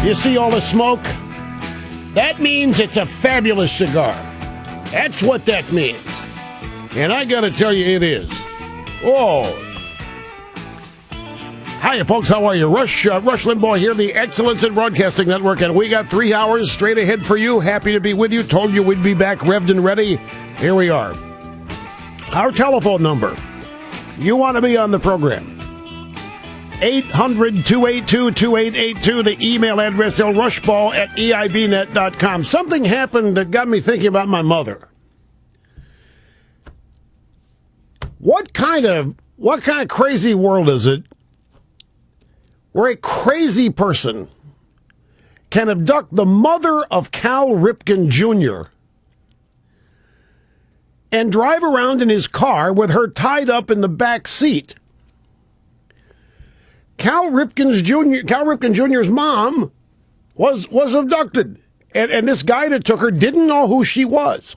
You see all the smoke? That means it's a fabulous cigar. That's what that means. And I gotta tell you, it is. Oh. Hiya, folks. How are you? Rush Limbaugh here, the Excellence in Broadcasting Network, and we got 3 hours straight ahead for you. Happy to be with you. Told you we'd be back revved and ready. Here we are. Our telephone number. You want to be on the program. 800-282-2882. The email address, lrushball@eibnet.com. Something happened that got me thinking about my mother. What kind of crazy world is it where a crazy person can abduct the mother of Cal Ripken Jr. and drive around in his car with her tied up in the back seat? Cal Ripken Jr.'s mom was abducted, and this guy that took her didn't know who she was.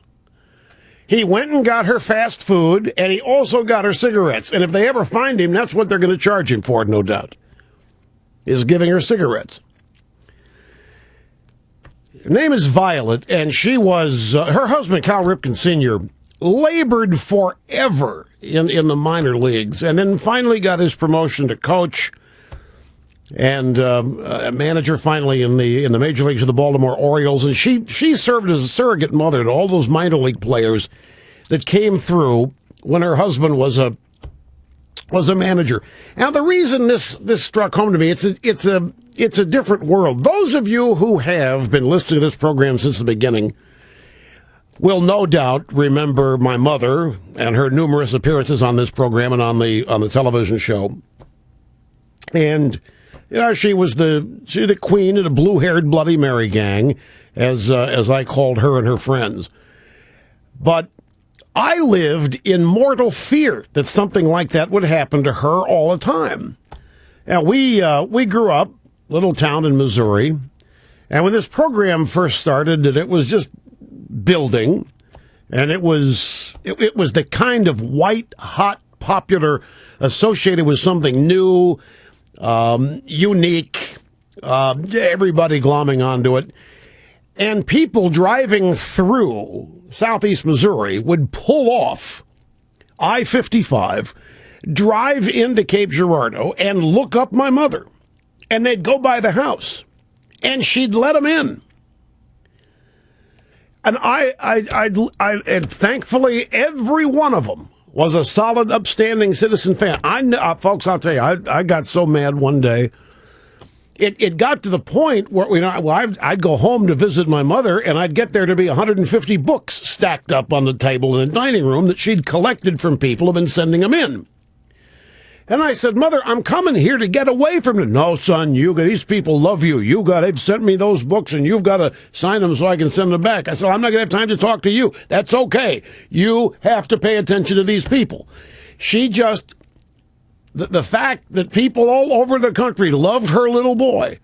He went and got her fast food, and he also got her cigarettes. And if they ever find him, that's what they're going to charge him for, no doubt, is giving her cigarettes. Her name is Violet, and she was, her husband, Cal Ripken Sr., labored forever in the minor leagues, and then finally got his promotion to coach and a manager finally in the major leagues of the Baltimore Orioles. And she served as a surrogate mother to all those minor league players that came through when her husband was a manager. Now, the reason this struck home to me, it's a different world. Those of you who have been listening to this program since the beginning will no doubt remember my mother and her numerous appearances on this program and on the television show. And you know, she was the queen of the blue-haired Bloody Mary gang, as I called her and her friends. But I lived in mortal fear that something like that would happen to her all the time. Now, we grew up, little town in Missouri, and when this program first started, it was just building, and it was the kind of white hot popular associated with something new, unique, everybody glomming onto it, and people driving through southeast Missouri would pull off I-55, drive into Cape Girardeau, and look up my mother, and they'd go by the house, and she'd let them in. And and thankfully, every one of them was a solid, upstanding citizen fan. Folks, I'll tell you, I got so mad one day. It got to the point where I'd go home to visit my mother, and I'd get there to be 150 books stacked up on the table in the dining room that she'd collected from people who've been sending them in. And I said, Mother, I'm coming here to get away from it. No, son, these people love you. They've sent me those books, and you've got to sign them so I can send them back. I said, I'm not going to have time to talk to you. That's okay. You have to pay attention to these people. She just, the fact that people all over the country loved her little boy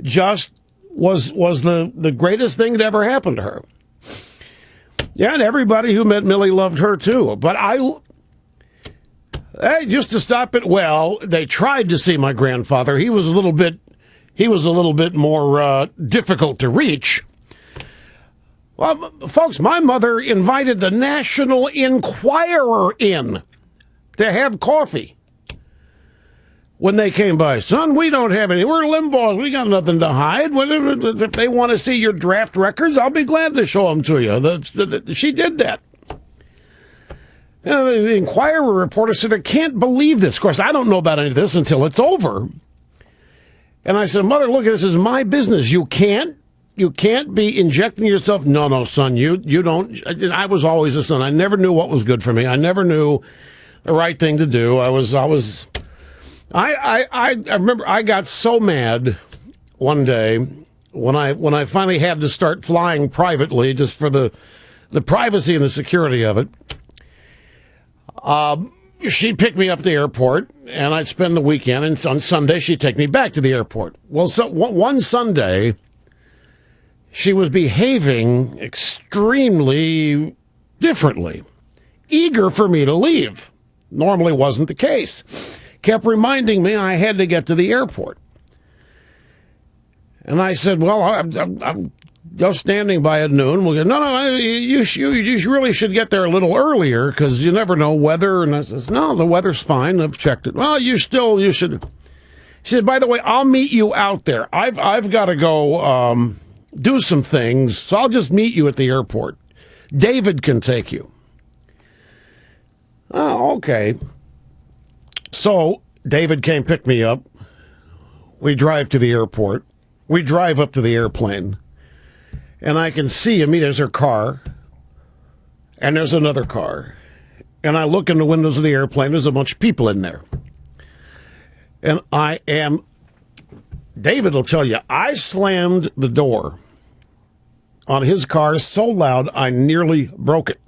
just was the greatest thing that ever happened to her. Yeah, and everybody who met Millie loved her too. But just to stop it, well, they tried to see my grandfather. He was a little bit more difficult to reach. Well, folks, my mother invited the National Enquirer in to have coffee when they came by. Son, we don't have any. We're Limbaugh's. We got nothing to hide. If they want to see your draft records, I'll be glad to show them to you. She did that. The Enquirer reporter said, I can't believe this. Of course, I don't know about any of this until it's over. And I said, Mother, look, this is my business. You can't be injecting yourself. No, son, you don't. I was always a son. I never knew what was good for me. I never knew the right thing to do. I remember I got so mad one day when I finally had to start flying privately just for the privacy and the security of it. She'd pick me up at the airport, and I'd spend the weekend, and on Sunday, she'd take me back to the airport. Well, so one Sunday, she was behaving extremely differently, eager for me to leave. Normally wasn't the case. Kept reminding me I had to get to the airport. And I said, well, I'm just standing by at noon. We'll go, no, you really should get there a little earlier because you never know weather. And I says, no, the weather's fine. I've checked it. Well, you should. She said, by the way, I'll meet you out there. I've got to go do some things, so I'll just meet you at the airport. David can take you. Oh, okay. So David came pick me up. We drive to the airport. We drive up to the airplane. And I can see, there's her car. And there's another car. And I look in the windows of the airplane. There's a bunch of people in there. And David will tell you, I slammed the door on his car so loud I nearly broke it.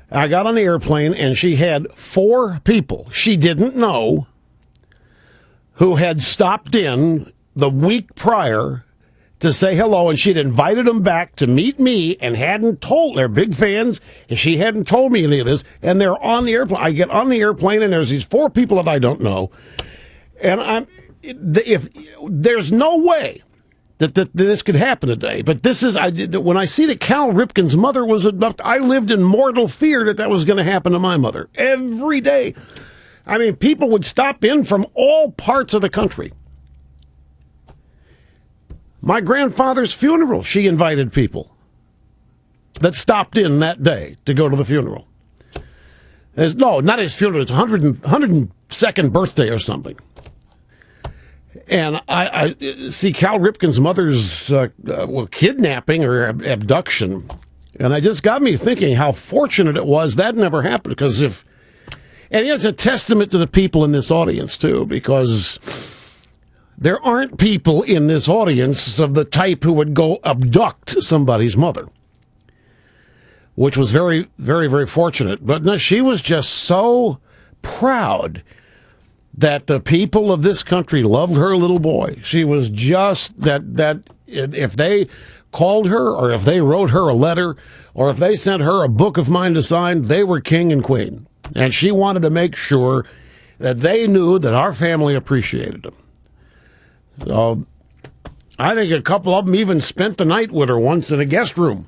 I got on the airplane and she had 4 people she didn't know who had stopped in the week prior to say hello, and she'd invited them back to meet me and hadn't told, they're big fans, and she hadn't told me any of this, and they're on the airplane. I get on the airplane and there's these 4 people that I don't know, and if there's no way that this could happen today, but this is, when I see that Cal Ripken's mother was abducted, I lived in mortal fear that was going to happen to my mother every day. People would stop in from all parts of the country. My grandfather's funeral, she invited people that stopped in that day to go to the funeral. No, not his funeral, it's 102nd birthday or something. And I see Cal Ripken's mother's kidnapping or abduction, and it just got me thinking how fortunate it was that never happened. Because and it's a testament to the people in this audience too, because there aren't people in this audience of the type who would go abduct somebody's mother, which was very, very, very fortunate. But no, she was just so proud that the people of this country loved her little boy. She was just that if they called her or if they wrote her a letter or if they sent her a book of mine to sign, they were king and queen. And she wanted to make sure that they knew that our family appreciated them. So I think a couple of them even spent the night with her once in a guest room.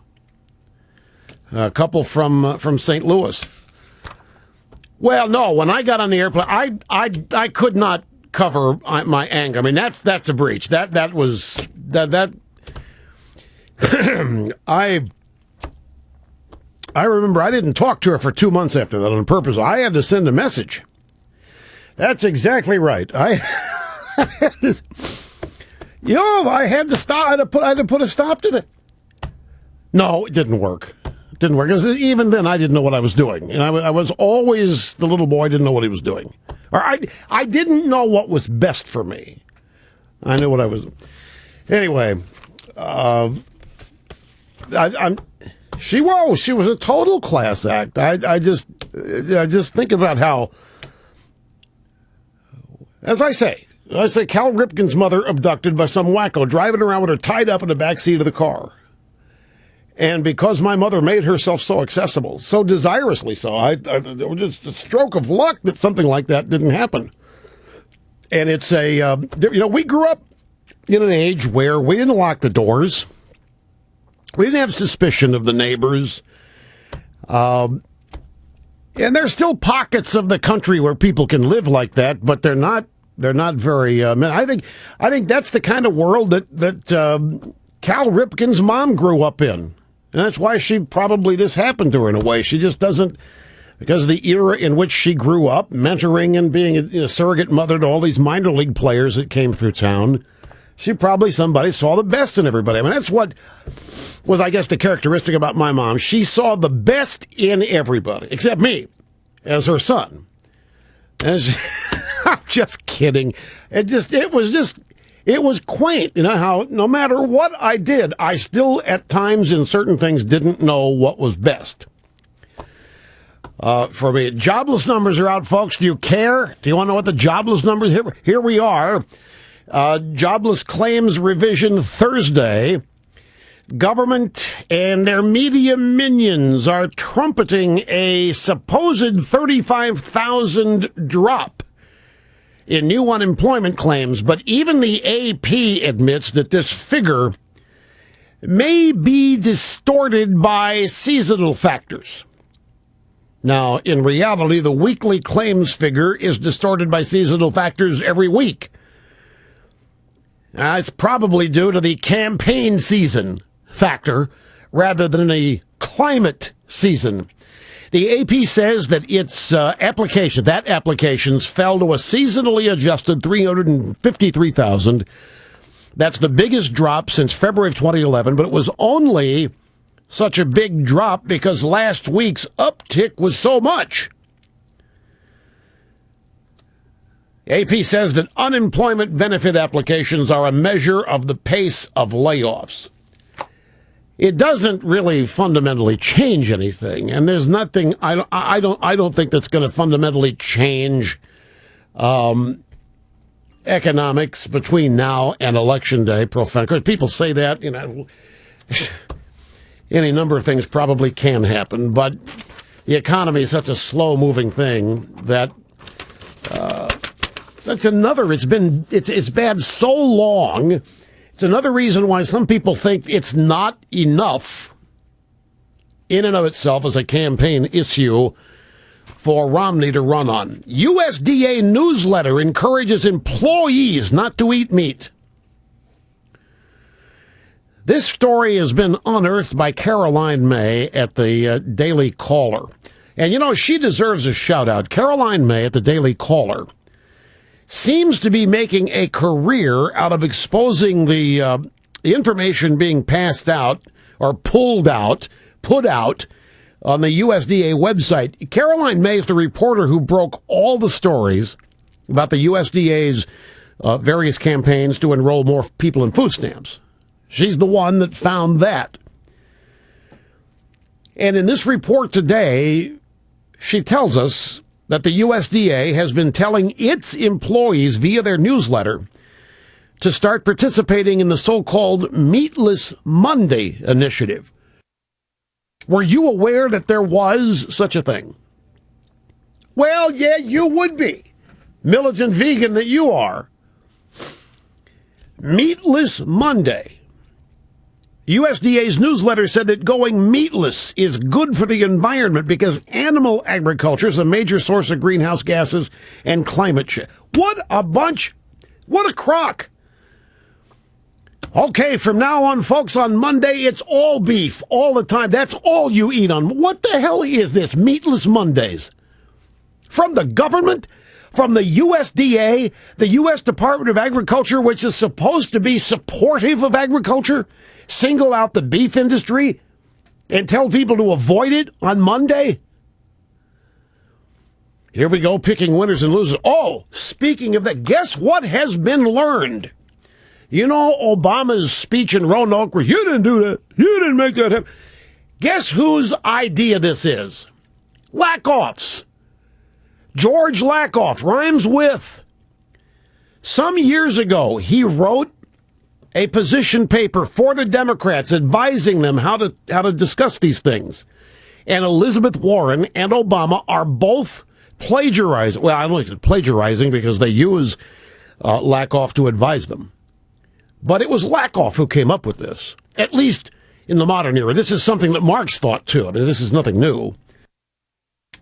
A couple from St. Louis. Well, no, when I got on the airplane, I could not cover my anger. That's a breach. That was I remember I didn't talk to her for 2 months after that on purpose. I had to send a message. That's exactly right. I had to stop. I had to put a stop to it. No, it didn't work. Didn't work, because even then I didn't know what I was doing. And I was always the little boy, didn't know what he was doing. Or I didn't know what was best for me. I knew what I was. Anyway, she was a total class act. I just think about how, as I say, Cal Ripken's mother abducted by some wacko driving around with her tied up in the back seat of the car. And because my mother made herself so accessible, so desirously so, it was just a stroke of luck that something like that didn't happen. And it's we grew up in an age where we didn't lock the doors. We didn't have suspicion of the neighbors. And there's still pockets of the country where people can live like that, but they're not very, I think that's the kind of world that Cal Ripken's mom grew up in. And that's why this happened to her in a way. She just doesn't, because of the era in which she grew up, mentoring and being a surrogate mother to all these minor league players that came through town. Somebody saw the best in everybody. That's what was, I guess, the characteristic about my mom. She saw the best in everybody, except me, as her son. And I'm just kidding. It was quaint, how no matter what I did, I still at times in certain things didn't know what was best. For me, jobless numbers are out, folks. Do you care? Do you want to know what the jobless numbers? Here we are. Jobless claims revision Thursday. Government and their media minions are trumpeting a supposed 35,000 drop in new unemployment claims, but even the AP admits that this figure may be distorted by seasonal factors. Now, in reality, the weekly claims figure is distorted by seasonal factors every week. It's probably due to the campaign season factor rather than the climate season. The AP says that its applications fell to a seasonally adjusted 353,000. That's the biggest drop since February of 2011, but it was only such a big drop because last week's uptick was so much. AP says that unemployment benefit applications are a measure of the pace of layoffs. It doesn't really fundamentally change anything, and there's nothing. I don't think that's going to fundamentally change economics between now and Election Day. Because people say that, any number of things probably can happen, but the economy is such a slow-moving thing that that's another. It's bad so long. It's another reason why some people think it's not enough in and of itself as a campaign issue for Romney to run on. USDA newsletter encourages employees not to eat meat. This story has been unearthed by Caroline May at the Daily Caller. And, she deserves a shout-out. Caroline May at the Daily Caller seems to be making a career out of exposing the information being passed out or put out on the USDA website. Caroline May is the reporter who broke all the stories about the USDA's various campaigns to enroll more people in food stamps. She's the one that found that. And in this report today, she tells us that the USDA has been telling its employees via their newsletter to start participating in the so-called Meatless Monday initiative. Were you aware that there was such a thing? Well, yeah, you would be. Militant vegan that you are. Meatless Monday. USDA's newsletter said that going meatless is good for the environment because animal agriculture is a major source of greenhouse gases and climate change. What a bunch! What a crock! Okay, from now on, folks, on Monday, it's all beef all the time. That's all you eat on. What the hell is this, Meatless Mondays? From the government? From the USDA, the U.S. Department of Agriculture, which is supposed to be supportive of agriculture? Single out the beef industry and tell people to avoid it on Monday? Here we go, picking winners and losers. Oh, speaking of that, guess what has been learned? Obama's speech in Roanoke where you didn't do that. You didn't make that happen. Guess whose idea this is? Lakoff's. George Lakoff rhymes with. Some years ago, he wrote a position paper for the Democrats advising them how to discuss these things. And Elizabeth Warren and Obama are both plagiarizing. Well, I don't think it's plagiarizing because they use Lakoff to advise them. But it was Lakoff who came up with this, at least in the modern era. This is something that Marx thought, too. I mean, this is nothing new.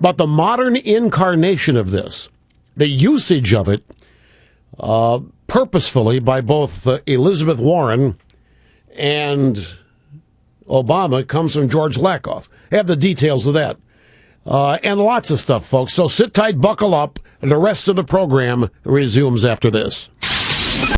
But the modern incarnation of this, the usage of it, purposefully by both Elizabeth Warren and Obama, comes from George Lakoff. I have the details of that. And lots of stuff, folks. So sit tight, buckle up, and the rest of the program resumes after this.